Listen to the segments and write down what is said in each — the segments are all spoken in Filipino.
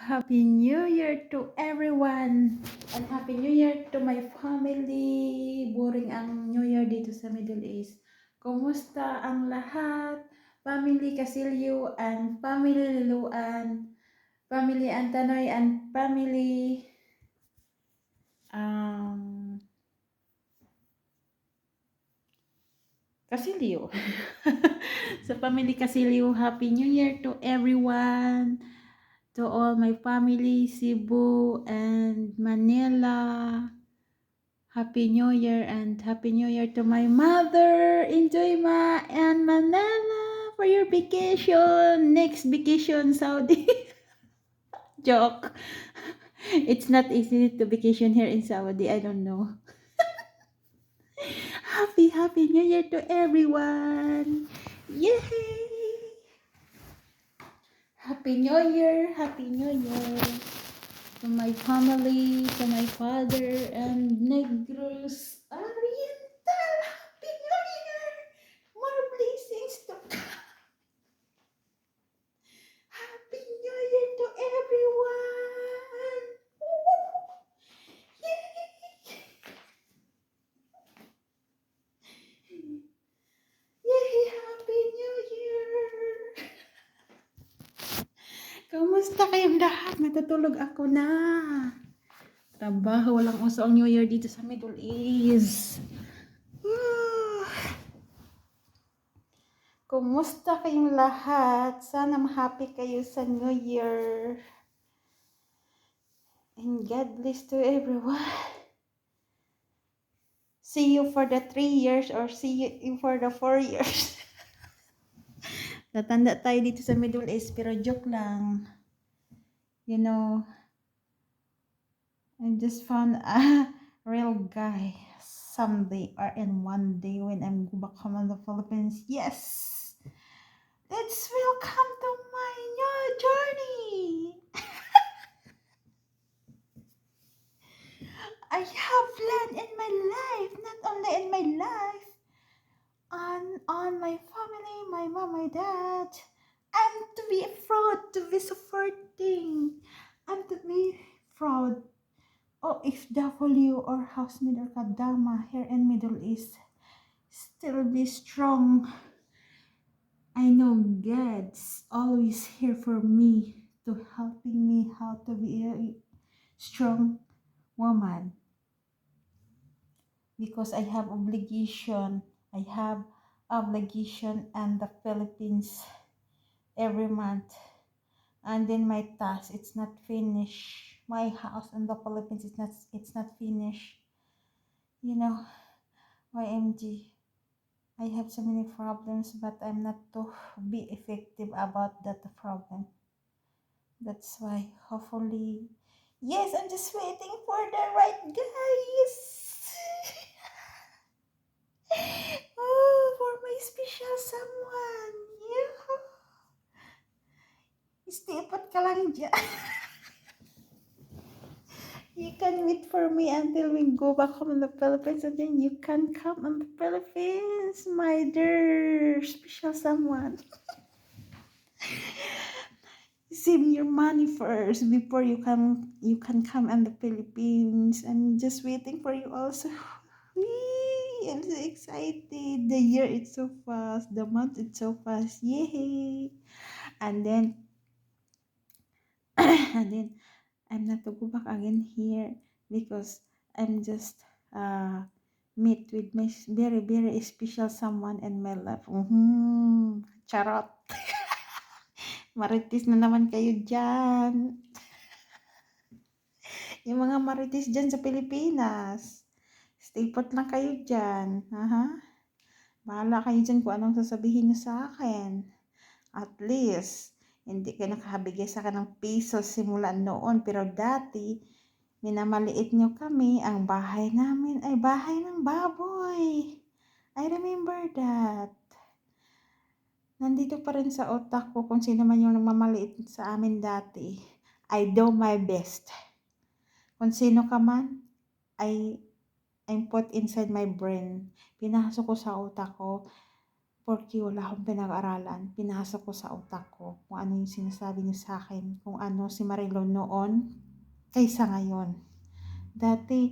Happy New Year to everyone! And Happy New Year to my family! Boring ang New Year dito sa Middle East. Kumusta ang lahat? Family Casilio and Family Liluan, Family Antanoy and Family um, Casilio. Sa Family Casilio, Happy New Year to everyone! To all my family, Cebu and Manila. Happy New Year and Happy New Year to my mother. Enjoy ma and Manila for your vacation. Next vacation, Saudi. Joke. It's not easy to vacation here in Saudi. I don't know. Happy New Year to everyone. Yay! Happy New Year. Happy New Year. To my family, to my father, and Negros Oriental. Happy New Year! More blessings to come. Happy New Year to everyone! Yay! Yay! Happy New Year! Kamusta kayong lahat? Natutulog ako na. Trabaho, walang uso ang New Year dito sa Middle East. Kumusta kayong lahat? Sana happy kayo sa New Year. And God bless to everyone. See you for the 3 years or see you for the 4 years. Tatanda tayo dito sa Middle East pero joke lang. You know, I just found a real guy someday or in one day when I'm go back home in the Philippines. Yes! Let's welcome to my new journey! I have land in my life, not only in my life, on my family, my mom, my dad. I'm to be proud, to be supporting. I'm to be proud. OFW or housemaid or kadama here in Middle East. Still be strong. I know God's always here for me, to helping me how to be a strong woman. Because I have obligation and the Philippines every month, and then my task it's not finished. My house in the Philippines it's not finished. You know, YMG. I have so many problems, but I'm not to be effective about that problem. That's why hopefully, yes, I'm just waiting for the right guys. Oh, for my special someone. Yeah. Stay put ka lang dyan. You can wait for me until we go back home in the Philippines, and then you can come in the Philippines, my dear special someone. Save your money first before you can come in the Philippines. I'm just waiting for you also. Whee! I'm so excited. The year it's so fast. The month it's so fast. Yay! And then and then I'm not to go back again here because I'm just meet with my very very special someone in my life. Charot. Marites na naman kayo dyan. Yung mga marites dyan sa Pilipinas. Stay put lang kayo dyan. Bahala kayo dyan kung anong sasabihin nyo sa akin. At least, hindi kayo nakabigay sa akin ng piso simula noon. Pero dati, minamaliit nyo kami. Ang bahay namin ay bahay ng baboy. I remember that. Nandito pa rin sa otak ko kung sino man yung nagmamaliit sa amin dati. I do my best. Kung sino ka man, I'm put inside my brain. Pinasok ko sa utak ko. Porque wala akong pinag-aralan, pinasok ko sa utak ko kung ano yung sinasabi niyo sa akin, kung ano si Marilyn noon kaysa ngayon. Dati,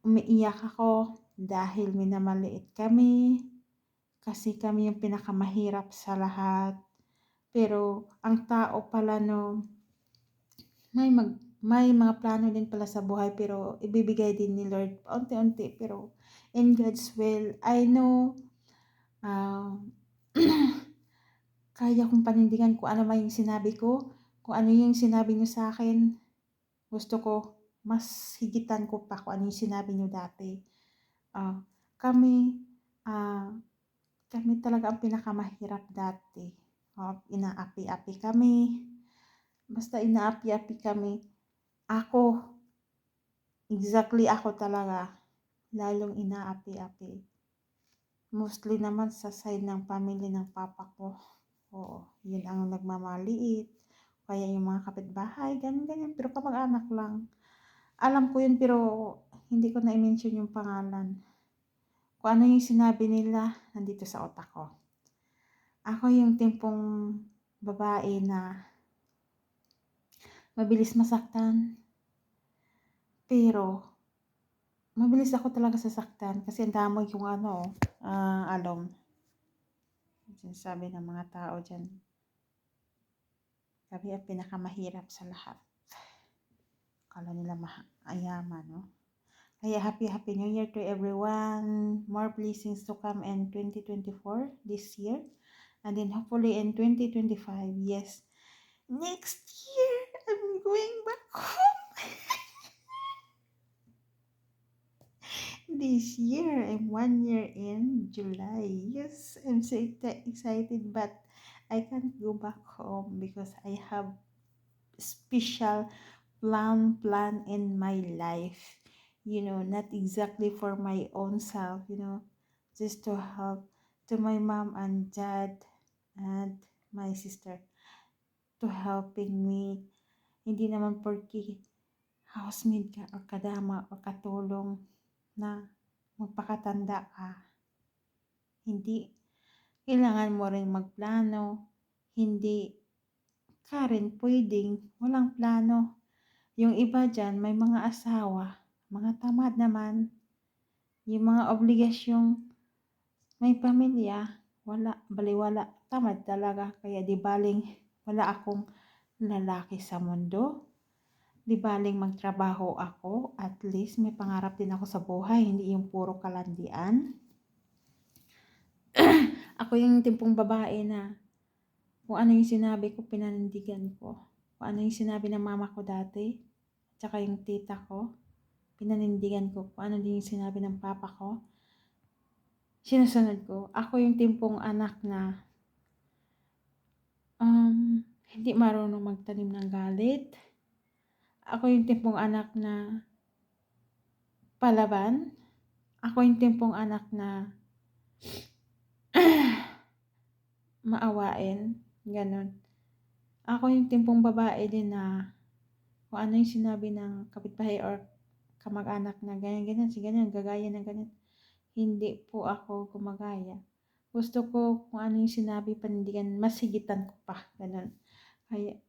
umiiyak ako dahil minamaliit kami, kasi kami yung pinakamahirap sa lahat. Pero ang tao pala no, may mga plano din pala sa buhay, pero ibibigay din ni Lord unti-unti, pero in God's will. I know ah, kaya kong panindigan kung ano man yung sinabi ko, kung ano yung sinabi niyo sa akin. Gusto ko mas higitan ko pa kung ano yung sinabi niyo dati. Ah, kami, ah, kami talaga ang pinakamahirap dati. Inaapi-api kami. Basta inaapi-api kami. Ako, exactly ako talaga, lalong inaapi-api. Mostly naman sa side ng family ng papa ko. Oo, yun ang nagmamaliit. Kaya yung mga kapitbahay, ganyan-ganyan. Pero kamag-anak lang. Alam ko yun, pero hindi ko na-mention yung pangalan. Kung ano yung sinabi nila, nandito sa utak ko. Ako yung tipong babae na mabilis masaktan. Pero, mabilis ako talaga sasaktan kasi ang damo yung alom. Sinasabi ng mga tao dyan. Kami ang pinakamahirap sa lahat. Kala nila ayaman, no? Kaya happy New Year to everyone. More blessings to come in 2024 this year. And then hopefully in 2025, yes. Next year, I'm going back home. This year, I'm 1 year in July. Yes, I'm so excited, but I can't go back home because I have special plan in my life. Not exactly for my own self, just to help to my mom and dad and my sister, to helping me. Hindi naman porque housemaid ka o kadama o katulong na magpakatanda ka. Hindi. Kailangan mo rin magplano. Hindi ka rin pwedeng walang plano. Yung iba dyan, may mga asawa, mga tamad naman. Yung mga obligasyong may pamilya, wala, baliwala, tamad talaga. Kaya di baling wala akong lalaki sa mundo. Di baling magtrabaho ako, at least may pangarap din ako sa buhay, hindi yung puro kalandian. Ako yung tipong babae na kung ano yung sinabi ko, pinanindigan ko. Kung ano yung sinabi ng mama ko dati, tsaka yung tita ko, pinanindigan ko. Kung ano din yung sinabi ng papa ko, sinusunod ko. Ako yung tipong anak na hindi marunong magtanim ng galit. Ako yung tipong anak na palaban. Ako yung tipong anak na maawain. Ganon. Ako yung tipong babae din na kung ano yung sinabi ng kapitbahay or kamag-anak na ganyan-ganyan, si ganyan, gagaya ng ganyan. Hindi po ako gumagaya. Gusto ko kung ano yung sinabi, panindigan, mas higitan ko pa. Ganon. Kaya,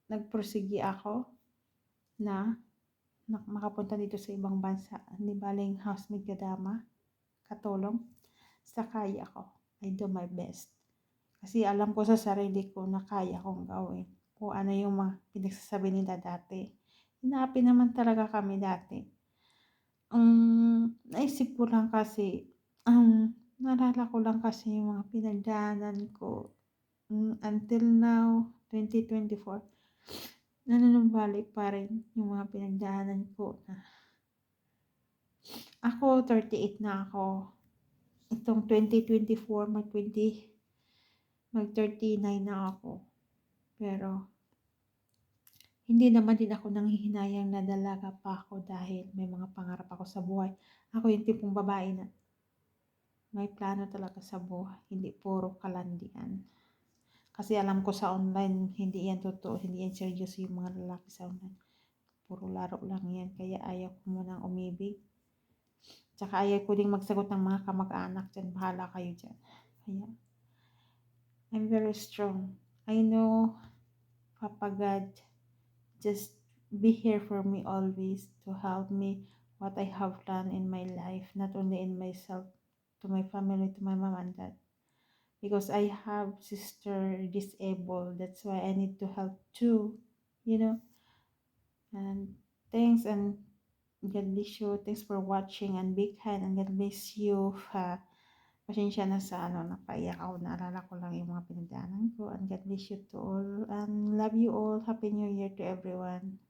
nagpursigi ako na makapunta dito sa ibang bansa. Hindi baling housemaid kadama, katulong. Sa kaya ko, I do my best. Kasi alam ko sa sarili ko na kaya kong gawin. Kung ano yung mga pinagsasabi nila dati. Hinapi naman talaga kami dati. Naisip ko lang kasi, naalala ko lang kasi yung mga pinagdaanan ko. Until now, 2024, nanunumbalik pa rin yung mga pinagdaanan ko na ako, 38 na ako. Itong 2024, mag-39 na ako. Pero, hindi naman din ako nanghihinayang na dalaga pa ako dahil may mga pangarap ako sa buhay. Ako yung tipong babae na may plano talaga sa buhay. Hindi puro kalandian. Kasi alam ko sa online, hindi yan totoo. Hindi yan seryoso yung mga lalaki sa online. Puro laro lang yan. Kaya ayaw ko munang umibig. Tsaka ayaw ko ding magsagot ng mga kamag-anak dyan. Bahala kayo dyan. Kaya, I'm very strong. I know Papa God just be here for me always to help me what I have done in my life, not only in myself, to my family, to my mom and dad. Because I have sister disabled, that's why I need to help too, you know. And thanks, and God bless you. Thanks for watching, and be kind, and God bless you. Pasensya na sa napaiyak ako. Naalala ko lang yung mga pinagdaanan ko. And God bless you to all. And love you all. Happy New Year to everyone.